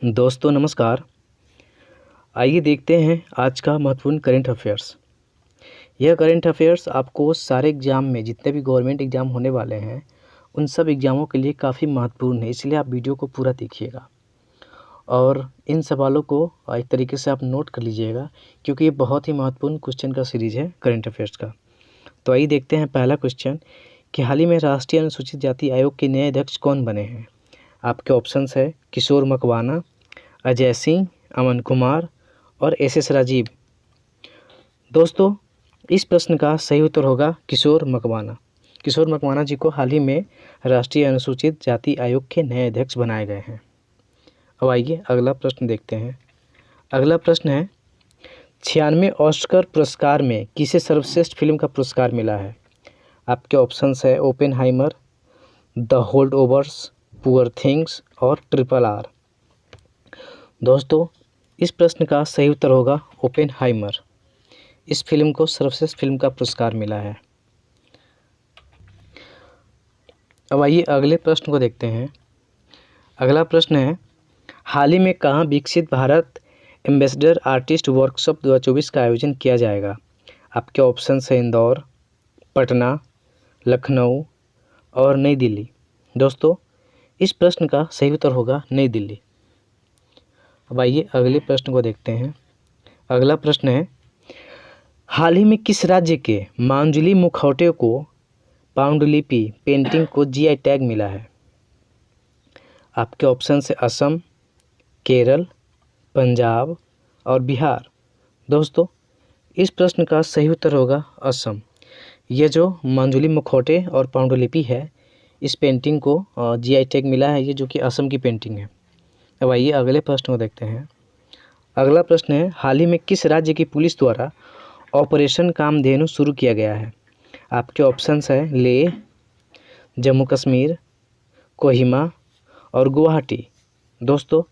दोस्तों नमस्कार। आइए देखते हैं आज का महत्वपूर्ण करंट अफेयर्स। यह करंट अफेयर्स आपको सारे एग्ज़ाम में जितने भी गवर्नमेंट एग्ज़ाम होने वाले हैं उन सब एग्ज़ामों के लिए काफ़ी महत्वपूर्ण है, इसलिए आप वीडियो को पूरा देखिएगा और इन सवालों को एक तरीके से आप नोट कर लीजिएगा, क्योंकि ये बहुत ही महत्वपूर्ण क्वेश्चन का सीरीज़ है करंट अफेयर्स का। तो आइए देखते हैं पहला क्वेश्चन कि हाल ही में राष्ट्रीय अनुसूचित जाति आयोग के नए अध्यक्ष कौन बने हैं। आपके ऑप्शंस है किशोर मकवाना, अजय सिंह, अमन कुमार और एस राजीव। दोस्तों इस प्रश्न का सही उत्तर होगा किशोर मकवाना। किशोर मकवाना जी को हाल ही में राष्ट्रीय अनुसूचित जाति आयोग के नए अध्यक्ष बनाए गए हैं। अब आइए अगला प्रश्न देखते हैं। अगला प्रश्न है 96 ऑस्कर पुरस्कार में किसे सर्वश्रेष्ठ फिल्म का पुरस्कार मिला है। आपके ऑप्शंस है Oppenheimer, the hold overs, poor things और RRR। दोस्तों इस प्रश्न का सही उत्तर होगा ओपेनहाइमर। इस फिल्म को सर्वश्रेष्ठ फिल्म का पुरस्कार मिला है। अब आइए अगले प्रश्न को देखते हैं। अगला प्रश्न है हाल ही में कहाँ विकसित भारत एम्बेसडर आर्टिस्ट वर्कशॉप 2024 का आयोजन किया जाएगा। आपके ऑप्शंस है इंदौर, पटना, लखनऊ और नई दिल्ली। दोस्तों इस प्रश्न का सही उत्तर होगा नई दिल्ली। अब आइए अगले प्रश्न को देखते हैं। अगला प्रश्न है हाल ही में किस राज्य के मांजुली मुखौटे को पांडुलिपि पेंटिंग को GI टैग मिला है। आपके ऑप्शन है असम, केरल, पंजाब और बिहार। दोस्तों इस प्रश्न का सही उत्तर होगा असम। ये जो मांजुली मुखौटे और पांडुलिपि है इस पेंटिंग को GI टैग मिला है, ये जो कि असम की पेंटिंग है। अब आइए अगले प्रश्न को देखते हैं। अगला प्रश्न है हाल ही में किस राज्य की पुलिस द्वारा ऑपरेशन कामधेनु शुरू किया गया है। आपके ऑप्शंस है लेह, जम्मू कश्मीर, कोहिमा और गुवाहाटी। दोस्तों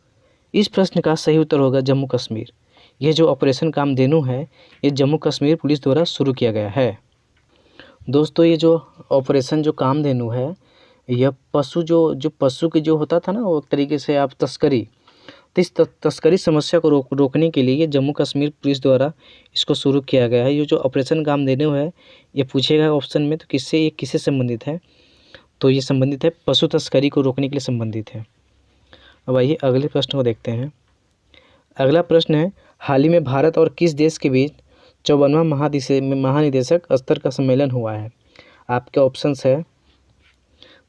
इस प्रश्न का सही उत्तर होगा जम्मू कश्मीर। यह जो ऑपरेशन कामधेनु है ये जम्मू कश्मीर पुलिस द्वारा शुरू किया गया है। दोस्तों ये जो ऑपरेशन जो कामधेनु है यह पशु जो पशु की जो होता था ना, वो एक तरीके से आप तस्करी, तो इस तस्करी समस्या को रोकने के लिए ये जम्मू कश्मीर पुलिस द्वारा इसको शुरू किया गया है। ये जो ऑपरेशन कामधेनु है ये पूछेगा ऑप्शन में, तो किससे संबंधित है, तो ये संबंधित है पशु तस्करी को रोकने के लिए संबंधित है। अब आइए अगले प्रश्न को देखते हैं। अगला प्रश्न है हाल ही में भारत और किस देश के बीच 54वां महानिदेशक स्तर का सम्मेलन हुआ है। आपके ऑप्शंस है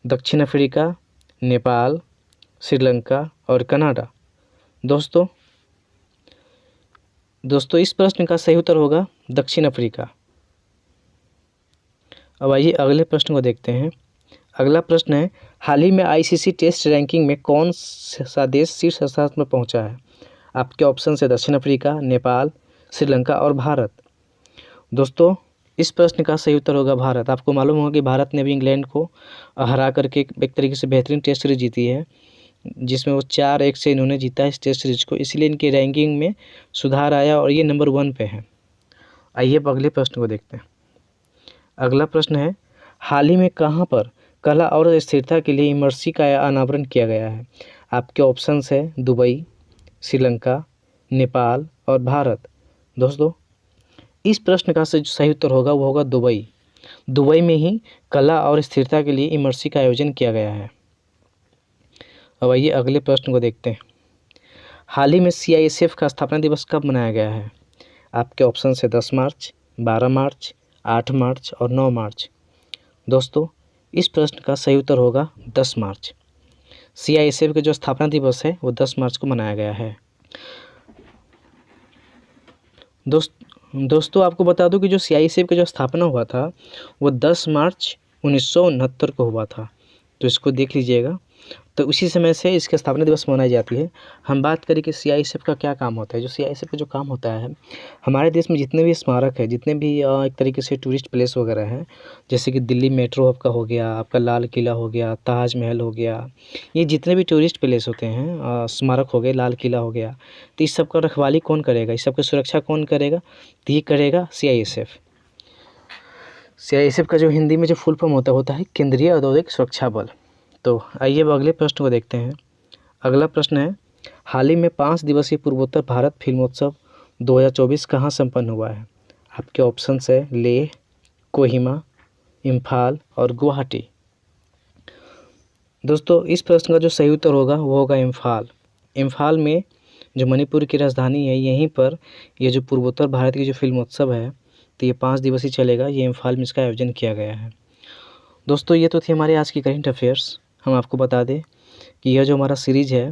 दक्षिण अफ्रीका, नेपाल, श्रीलंका और कनाडा। दोस्तों इस प्रश्न का सही उत्तर होगा दक्षिण अफ्रीका। अब आइए अगले प्रश्न को देखते हैं। अगला प्रश्न है हाल ही में ICC टेस्ट रैंकिंग में कौन सा देश शीर्ष स्थान पर पहुंचा है। आपके ऑप्शन है दक्षिण अफ्रीका, नेपाल, श्रीलंका और भारत। दोस्तों इस प्रश्न का सही उत्तर होगा भारत। आपको मालूम होगा कि भारत ने भी इंग्लैंड को हरा करके एक तरीके से बेहतरीन टेस्ट सीरीज जीती है, जिसमें वो 4-1 से इन्होंने जीता है इस टेस्ट सीरीज को, इसलिए इनकी रैंकिंग में सुधार आया और ये नंबर 1 पे है। आइए अब अगले प्रश्न को देखते हैं। अगला प्रश्न है हाल ही में कहाँ पर कला और स्थिरता के लिए इमर्सी का अनावरण किया गया है। आपके ऑप्शंस है दुबई, श्रीलंका, नेपाल और भारत। दोस्तों इस प्रश्न का सही उत्तर होगा वो होगा दुबई। दुबई में ही कला और स्थिरता के लिए इमर्सी का आयोजन किया गया है। अब आइए अगले प्रश्न को देखते हैं। हाल ही में CISF का स्थापना दिवस कब मनाया गया है। आपके ऑप्शन है 10 मार्च, 12 मार्च, 8 मार्च और 9 मार्च। दोस्तों इस प्रश्न का सही उत्तर होगा 10 मार्च। CISF का जो स्थापना दिवस है वो 10 मार्च को मनाया गया है। दोस्तों आपको बता दूं कि जो CISF का जो स्थापना हुआ था वो 10 मार्च 1969 को हुआ था, तो इसको देख लीजिएगा। तो उसी समय से इसका स्थापना दिवस मनाई जाती है। हम बात करें कि CISF का क्या काम होता है। जो CISF का जो काम होता है, हमारे देश में जितने भी स्मारक है, जितने भी एक तरीके से टूरिस्ट प्लेस वगैरह हैं, जैसे कि दिल्ली मेट्रो आपका हो गया, आपका लाल किला हो गया, ताजमहल हो गया, ये जितने भी टूरिस्ट प्लेस होते हैं, स्मारक हो गए, लाल किला हो गया, तो इस सब का रखवाली कौन करेगा, इस सब की सुरक्षा कौन करेगा, तो ये करेगा CISF। CISF का जो हिंदी में जो फुल फॉर्म होता है केंद्रीय औद्योगिक सुरक्षा बल। तो आइए अब अगले प्रश्न को देखते हैं। अगला प्रश्न है हाल ही में 5 दिवसीय पूर्वोत्तर भारत फिल्मोत्सव 2024 कहाँ संपन्न हुआ है? आपके ऑप्शंस है लेह, कोहिमा, इम्फाल और गुवाहाटी। दोस्तों इस प्रश्न का जो सही उत्तर होगा वो होगा इम्फाल। इम्फाल में जो मणिपुर की राजधानी है, यहीं पर ये जो पूर्वोत्तर भारत की जो फिल्मोत्सव है, तो ये 5 दिवसीय चलेगा। ये इम्फाल में इसका आयोजन किया गया है। दोस्तों ये तो थी हमारे आज की करंट अफेयर्स। हम आपको बता दें कि यह जो हमारा सीरीज है,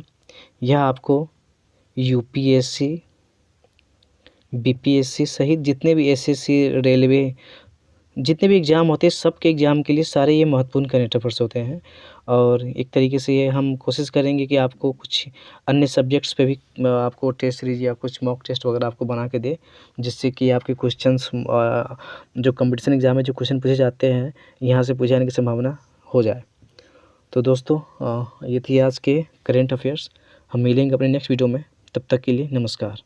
यह आपको यूपीएससी, बीपीएससी सहित जितने भी एसएससी, रेलवे, जितने भी एग्ज़ाम होते हैं, सबके एग्ज़ाम के लिए सारे ये महत्वपूर्ण करंट अफेयर्स होते हैं। और एक तरीके से ये हम कोशिश करेंगे कि आपको कुछ अन्य सब्जेक्ट्स पे भी आपको टेस्ट सीरीज या कुछ मॉक टेस्ट वगैरह आपको बना के दे, जिससे कि आपके क्वेश्चंस जो कंपटीशन एग्ज़ाम में जो क्वेश्चन पूछे जाते हैं, यहाँ से पूछे जाने की संभावना हो जाए। तो दोस्तों ये थी आज के करंट अफेयर्स। हम मिलेंगे अपने नेक्स्ट वीडियो में। तब तक के लिए नमस्कार।